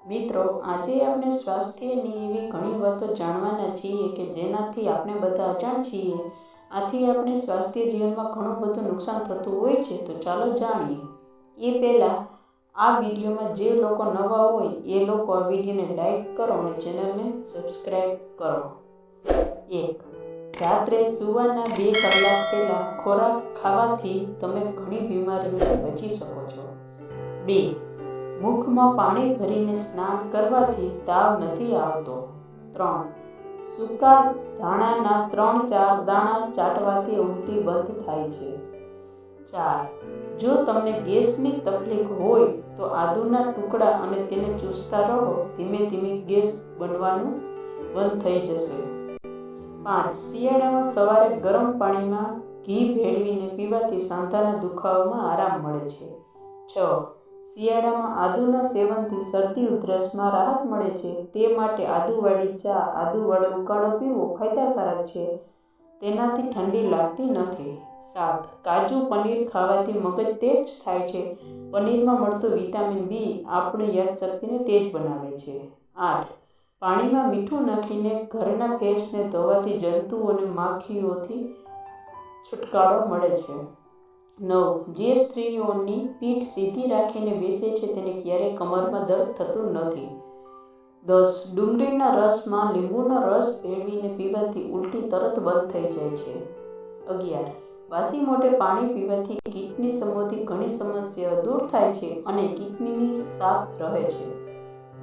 મિત્રો, આજે આપણે સ્વાસ્થ્યની એવી ઘણી વાતો જાણવાના છીએ કે જેનાથી આપણે બધા અજાણ છીએ. આથી આપણે સ્વાસ્થ્ય જીવનમાં ઘણું બધું નુકસાન થતું હોય છે. તો ચાલો જાણીએ. એ પહેલાં આ વિડીયોમાં જે લોકો નવા હોય એ લોકો આ વિડીયોને લાઈક કરો અને ચેનલને સબસ્ક્રાઈબ કરો. 1. રાત્રે સૂવાના 2 કલાક પહેલાં ખોરાક ખાવાથી તમે ઘણી બીમારીઓથી બચી શકો છો. 2. મુખમાં પાણી ભરીને સ્નાન કરવાથી તાવ નથી આવતો. 3. સૂકા ધાણાના 3-4 દાણા ચાટવાથી ઉલટી બંધ થાય છે. 4. જો તમને ગેસની તકલીફ હોય તો આદુના ટુકડા અને તેને ચૂસતા રહો. ધીમે ધીમે ગેસ બનવાનું બંધ થઈ જશે. 5. શિયાળામાં સવારે ગરમ પાણીમાં ઘી ભેળવીને પીવાથી સાંધાના દુખાવામાં આરામ મળે છે. 6. શિયાળામાં આદુના સેવનથી શરદી ઉધરસમાં રાહત મળે છે. તે માટે આદુવાળી ચા, આદુવાળો ઉકાળો પીવો ફાયદાકારક છે. તેનાથી ઠંડી લાગતી નથી. 7. કાજુ પનીર ખાવાથી મગજ તેજ થાય છે. પનીરમાં મળતું વિટામિન બી આપણી યાદશક્તિને તેજ બનાવે છે. 8. પાણીમાં મીઠું નાખીને ઘરના ફેસને ધોવાથી જંતુઓ અને માખીઓથી છુટકારો મળે છે. 9. જે સ્ત્રીઓની પીઠ સીધી રાખીને બેસે છે તેને ક્યારેય કમરમાં દર્દ થતું નથી. 10. ડુંગળીના રસમાં લીંબુનો રસ ભેળવીને પીવાથી ઉલટી તરત બંધ થઈ જાય છે. 11. વાસી મોઢે પાણી પીવાથી કિડની સંબંધી ઘણી સમસ્યાઓ દૂર થાય છે અને કિડની સાફ રહે છે.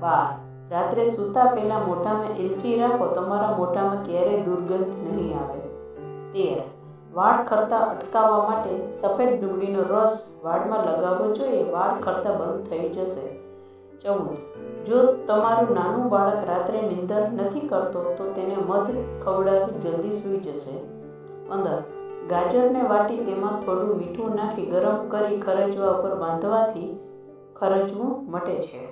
12. રાત્રે સૂતા પહેલાં મોઢામાં એલચી રાખો. તમારા મોઢામાં ક્યારેય દુર્ગંધ નહીં આવે. 13. વાળ ખરતા અટકાવવા માટે સફેદ ડુંગળીનો રસ વાળમાં લગાવવો જોઈએ. વાળ ખરતા બંધ થઈ જશે. 14. જો તમારું નાનું બાળક રાત્રે નીંદર નથી કરતો તો તેને મધ ખવડાવી જલ્દી સૂઈ જશે. 15. ગાજરને વાટી તેમાં થોડું મીઠું નાખી ગરમ કરી ખરજવા ઉપર બાંધવાથી ખરજવું મટે છે.